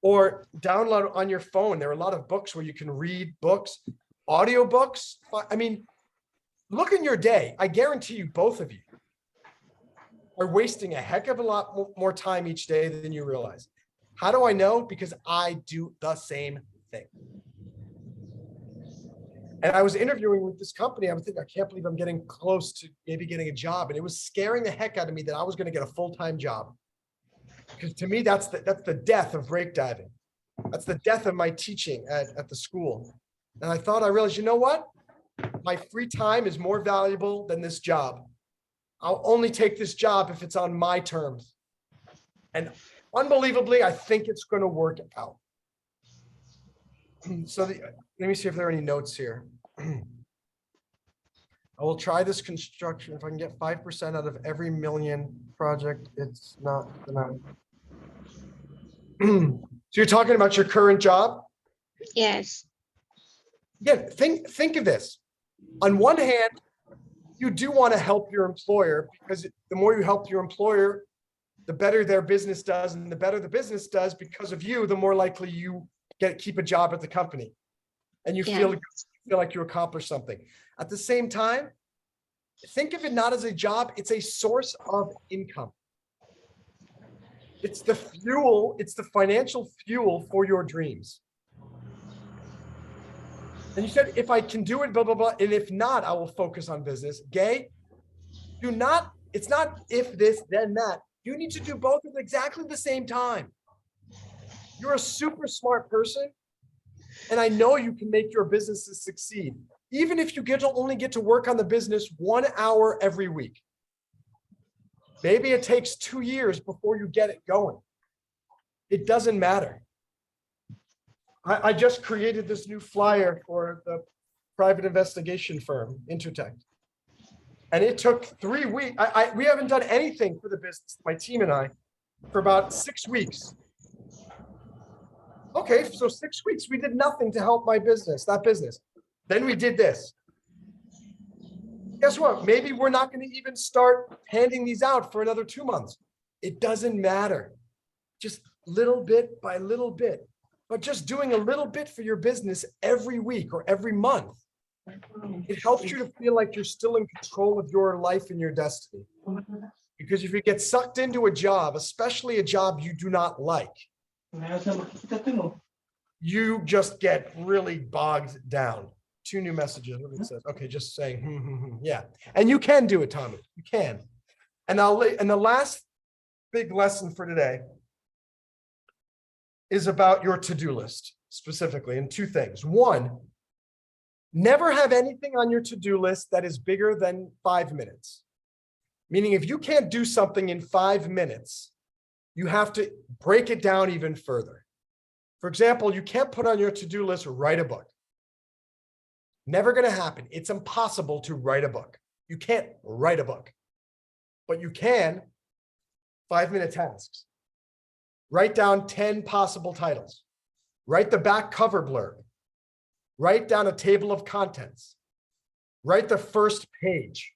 Or download on your phone. There are a lot of books where you can read books, audiobooks. I mean, look in your day. I guarantee you, both of you are wasting a heck of a lot more time each day than you realize. How do I know? Because I do the same thing. And I was interviewing with this company. I was thinking, I can't believe I'm getting close to maybe getting a job. And it was scaring the heck out of me that I was going to get a full-time job. Because to me, that's the death of brake diving. That's the death of my teaching at the school. And I realized, you know what? My free time is more valuable than this job. I'll only take this job if it's on my terms. And unbelievably, I think it's going to work out. So let me see if there are any notes here. I will try this construction. If I can get 5% out of every million project, it's not enough. So you're talking about your current job? Yes. Again, think of this. On one hand, you do want to help your employer, because the more you help your employer, the better their business does, and the better the business does because of you, the more likely you keep a job at the company, and you feel like you accomplished something. At the same time, think of it not as a job, it's a source of income. It's the fuel, it's the financial fuel for your dreams. And you said, if I can do it, blah, blah, blah, and if not, I will focus on business. Gay, it's not if this, then that. You need to do both at exactly the same time. You're a super smart person, and I know you can make your businesses succeed, even if you only get to work on the business 1 hour every week. Maybe it takes 2 years before you get it going. It doesn't matter. I just created this new flyer for the private investigation firm, Intertech. And it took 3 weeks. We haven't done anything for the business, my team and I, for about 6 weeks. Okay, so 6 weeks, we did nothing to help that business. Then we did this. Guess what? Maybe we're not going to even start handing these out for another 2 months. It doesn't matter. Just little bit by little bit. But just doing a little bit for your business every week or every month, it helps you to feel like you're still in control of your life and your destiny. Because if you get sucked into a job, especially a job you do not like, you just get really bogged down. 2 new messages. What it says? Okay, just saying, yeah. And you can do it, Tommy. You can. And the last big lesson for today is about your to-do list specifically, and 2 things. 1, never have anything on your to-do list that is bigger than 5 minutes. Meaning if you can't do something in 5 minutes, you have to break it down even further. For example, you can't put on your to-do list, write a book. Never going to happen. It's impossible to write a book. You can't write a book, but you can 5-minute tasks. Write down 10 possible titles. Write the back cover blurb. Write down a table of contents. Write the first page.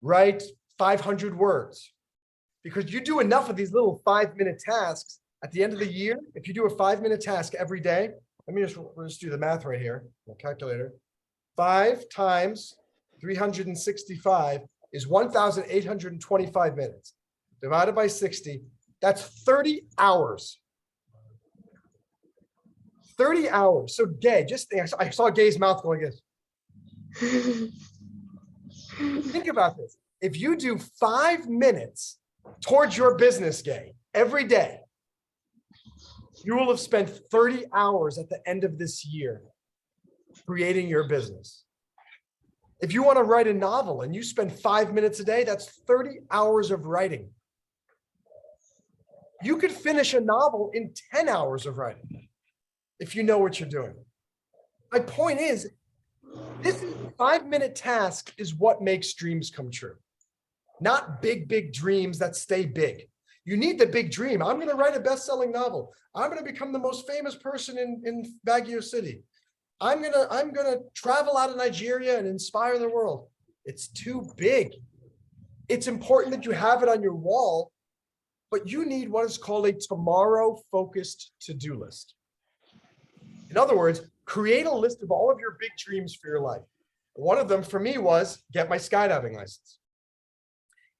Write 500 words. Because you do enough of these little 5-minute tasks, at the end of the year, if you do a 5-minute task every day, we'll just do the math right here, the calculator. 5 times 365 is 1,825 minutes. Divided by 60, that's 30 hours. 30 hours. So Gay, just think, I saw Gay's mouth going like this. Think about this. If you do 5 minutes towards your business, Gay, every day, you will have spent 30 hours at the end of this year creating your business. If you want to write a novel and you spend 5 minutes a day, that's 30 hours of writing. You could finish a novel in 10 hours of writing if you know what you're doing. My point is, this 5-minute task is what makes dreams come true. Not big, big dreams that stay big. You need the big dream. I'm going to write a best-selling novel. I'm going to become the most famous person in Baguio City. I'm going to travel out of Nigeria and inspire the world. It's too big. It's important that you have it on your wall, but you need what is called a tomorrow-focused to-do list. In other words, create a list of all of your big dreams for your life. One of them for me was get my skydiving license.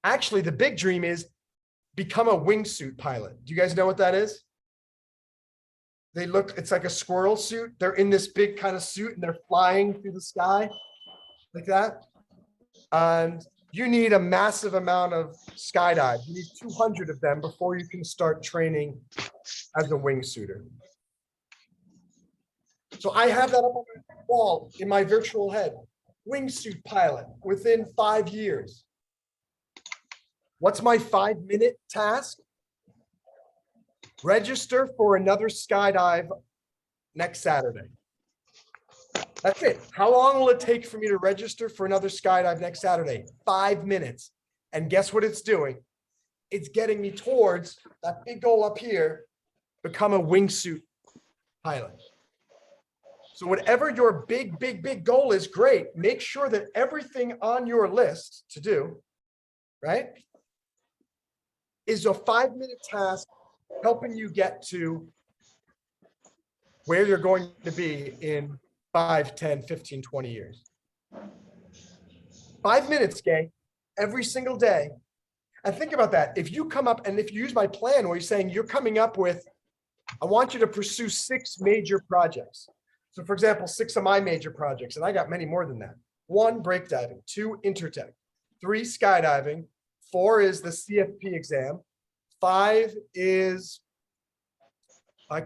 Actually, the big dream is become a wingsuit pilot. Do you guys know what that is? It's like a squirrel suit. They're in this big kind of suit and they're flying through the sky like that. And you need a massive amount of skydive. You need 200 of them before you can start training as a wingsuiter. So I have that up on my wall in my virtual head. Wingsuit pilot within 5 years. What's my 5-minute task? Register for another skydive next Saturday. That's it. How long will it take for me to register for another skydive next Saturday? 5 minutes. And guess what it's doing? It's getting me towards that big goal up here, become a wingsuit pilot. So whatever your big goal is, great. Make sure that everything on your list to do, right, is a 5-minute task helping you get to where you're going to be in 5, 10, 15, 20 years. 5 minutes, Gay, every single day. And think about that. If you come up and if you use my plan where you're saying you're coming up with, I want you to pursue 6 major projects. So for example, 6 of my major projects, and I got many more than that. 1, breakdiving, 2, intertech, 3, skydiving, 4 is the CFP exam, 5 is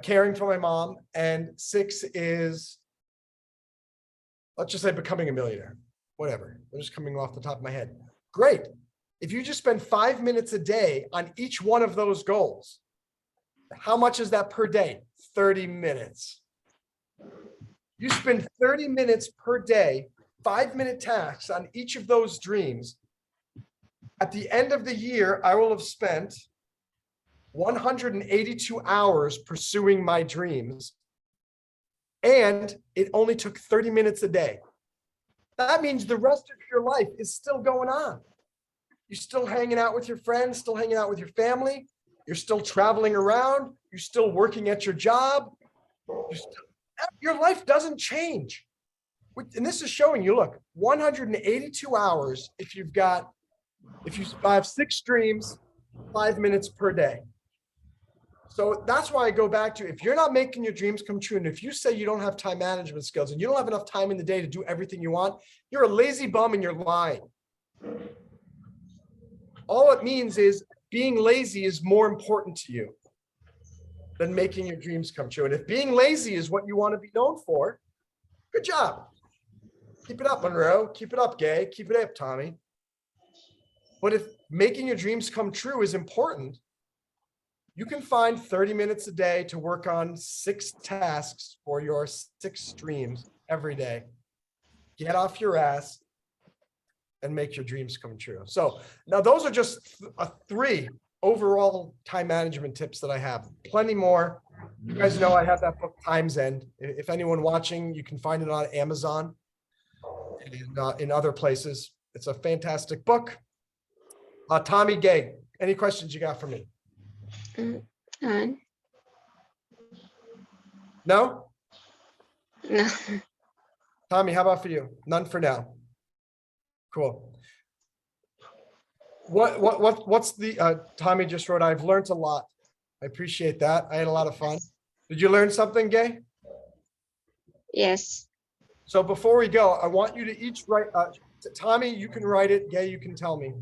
caring for my mom, and 6 is, let's just say, becoming a millionaire, whatever. I'm just coming off the top of my head. Great. If you just spend 5 minutes a day on each one of those goals, how much is that per day? 30 minutes. You spend 30 minutes per day, 5-minute tasks on each of those dreams. At the end of the year, I will have spent 182 hours pursuing my dreams, and it only took 30 minutes a day. That means the rest of your life is still going on. You're still hanging out with your friends, still hanging out with your family. You're still traveling around. You're still working at your job. Your life doesn't change. And this is showing you, look, 182 hours if you have 6 dreams, 5 minutes per day. So that's why I go back to, if you're not making your dreams come true, and if you say you don't have time management skills and you don't have enough time in the day to do everything you want, you're a lazy bum and you're lying. All it means is being lazy is more important to you than making your dreams come true. And if being lazy is what you want to be known for, good job. Keep it up, Monroe. Keep it up, Gay. Keep it up, Tommy. But if making your dreams come true is important, you can find 30 minutes a day to work on 6 tasks for your 6 dreams every day. Get off your ass and make your dreams come true. So now those are just 3 overall time management tips that I have. Plenty more. You guys know I have that book, Time's End. If anyone watching, you can find it on Amazon and in other places. It's a fantastic book. Tommy, Gay, any questions you got for me? None. No? No. Tommy, how about for you? None for now. Cool. What's the Tommy just wrote, I've learned a lot. I appreciate that. I had a lot of fun. Did you learn something, Gay? Yes. So before we go, I want you to each write, Tommy, you can write it. Gay, you can tell me.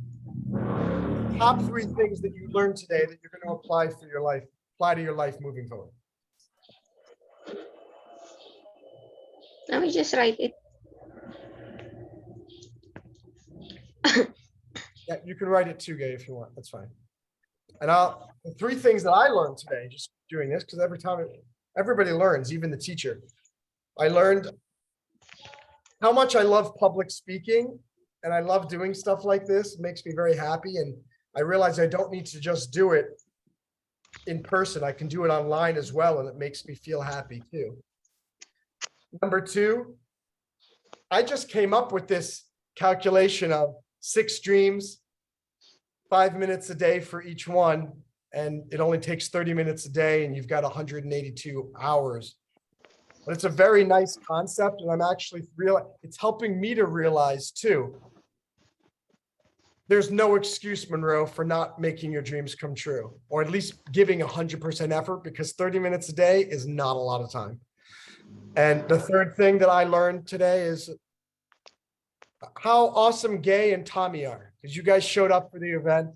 Top 3 things that you learned today that you're going to apply to your life moving forward. Let me just write it. Yeah, you can write it too, Gay, if you want. That's fine. And the 3 things that I learned today, just doing this, because every time everybody learns, even the teacher. I learned how much I love public speaking, and I love doing stuff like this. It makes me very happy, and I realize I don't need to just do it in person. I can do it online as well, and it makes me feel happy too. Number 2, I just came up with this calculation of 6 dreams, 5 minutes a day for each one, and it only takes 30 minutes a day, and you've got 182 hours. But it's a very nice concept, and I'm actually it's helping me to realize too, there's no excuse, Monroe, for not making your dreams come true, or at least giving 100% effort, because 30 minutes a day is not a lot of time. And the third thing that I learned today is how awesome Gay and Tommy are, because you guys showed up for the event.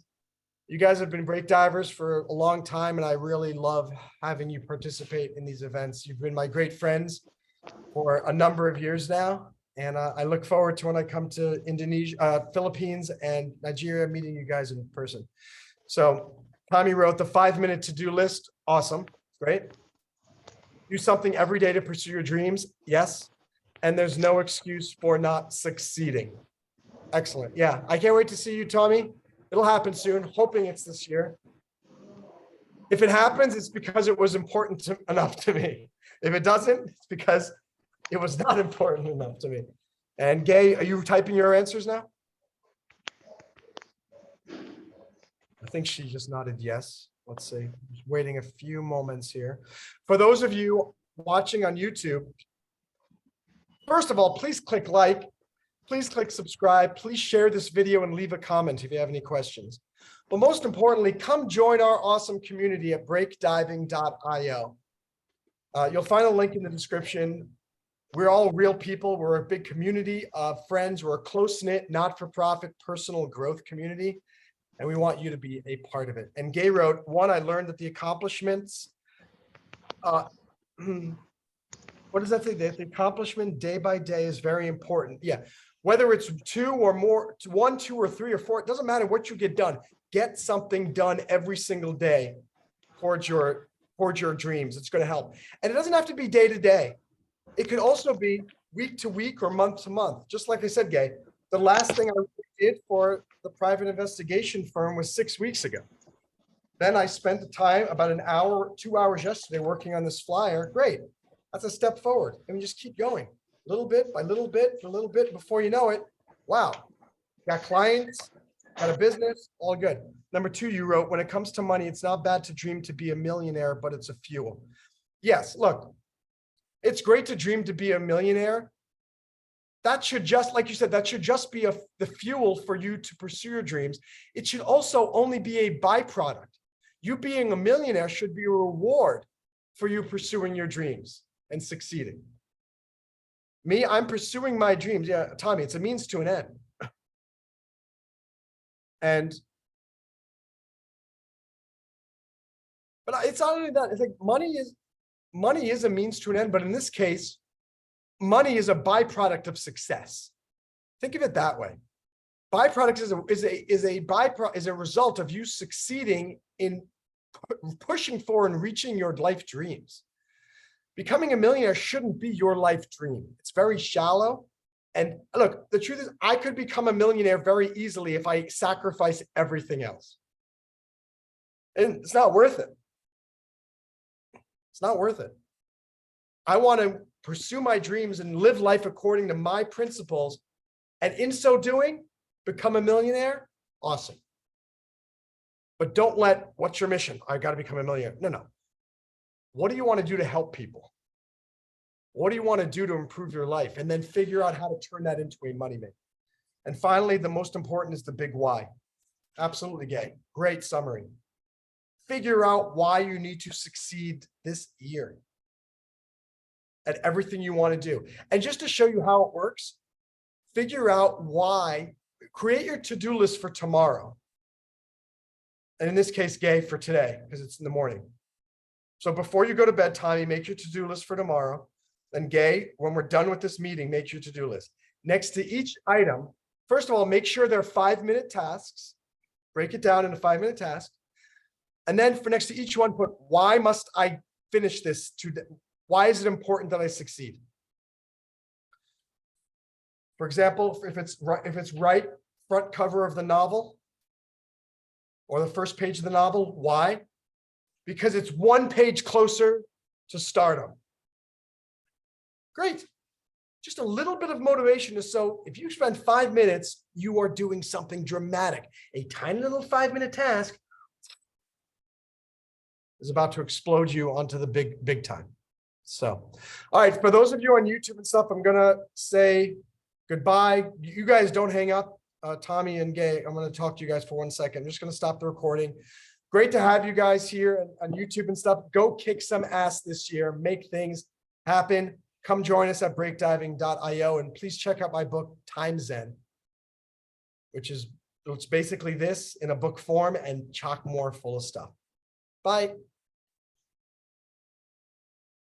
You guys have been break divers for a long time, and I really love having you participate in these events. You've been my great friends for a number of years now, and I look forward to when I come to Indonesia, Philippines, and Nigeria, meeting you guys in person. So Tommy wrote the 5-minute to-do list. Awesome, great. Do something every day to pursue your dreams. Yes. And there's no excuse for not succeeding. Excellent. Yeah, I can't wait to see you, Tommy. It'll happen soon, hoping it's this year. If it happens, it's because it was important enough to me. If it doesn't, it's because it was not important enough to me. And Gay, are you typing your answers now? I think she just nodded yes. Let's see. Just waiting a few moments here. For those of you watching on YouTube, first of all, please click like. Please click subscribe. Please share this video and leave a comment if you have any questions. But most importantly, come join our awesome community at breakdiving.io. You'll find a link in the description. We're all real people. We're a big community of friends. We're a close-knit, not-for-profit personal growth community, and we want you to be a part of it. And Gay wrote, one, I learned that the accomplishments, what does that say? The accomplishment day by day is very important. Yeah. Whether it's 2 or more, 1, 2, or 3 or 4, it doesn't matter what you get done. Get something done every single day towards your dreams. It's going to help. And it doesn't have to be day to day. It could also be week to week or month to month. Just like I said, Gay, the last thing I did for the private investigation firm was 6 weeks ago. Then I spent the time, about an hour, 2 hours yesterday working on this flyer. Great. That's a step forward. And we just keep going. Little bit by little bit, a little bit, before you know it, wow, got clients, got a business, all good. Number 2, you wrote, when it comes to money, it's not bad to dream to be a millionaire, but it's a fuel. Yes, look, it's great to dream to be a millionaire. That should just, like you said, that should just be the fuel for you to pursue your dreams. It should also only be a byproduct. You being a millionaire should be a reward for you pursuing your dreams and succeeding. Me, I'm pursuing my dreams. Yeah, Tommy, it's a means to an end. But it's not only that. It's like money is a means to an end. But in this case, money is a byproduct of success. Think of it that way. Byproduct is a result of you succeeding in pushing for and reaching your life dreams. Becoming a millionaire shouldn't be your life dream. It's very shallow. And look, the truth is, I could become a millionaire very easily if I sacrifice everything else. And it's not worth it. It's not worth it. I want to pursue my dreams and live life according to my principles. And in so doing, become a millionaire. Awesome. But don't what's your mission? I got to become a millionaire. No. What do you want to do to help people? What do you want to do to improve your life? And then figure out how to turn that into a money maker. And finally, the most important is the big why. Absolutely, Gay. Great summary. Figure out why you need to succeed this year at everything you want to do. And just to show you how it works, figure out why, create your to-do list for tomorrow. And in this case, Gay, for today, because it's in the morning. So before you go to bed, Tommy, make your to-do list for tomorrow. And Gay, when we're done with this meeting, make your to-do list. Next to each item, first of all, make sure they're 5-minute tasks. Break it down into 5-minute tasks. And then for next to each one, put, why must I finish this today? Why is it important that I succeed? For example, if it's right front cover of the novel or the first page of the novel, why? Because it's 1 page closer to stardom. Great. just a little bit of motivation is so if you spend 5 minutes, you are doing something dramatic. A tiny little 5-minute task is about to explode you onto the big time. So, all right, for those of you on YouTube and stuff, I'm gonna say goodbye. You guys don't hang up. Tommy and Gay, I'm gonna talk to you guys for 1 second. I'm just gonna stop the recording. Great to have you guys here on YouTube and stuff. Go kick some ass this year, make things happen. Come join us at breakdiving.io and please check out my book, Time Zen, which is it's basically this in a book form and chock more full of stuff. Bye.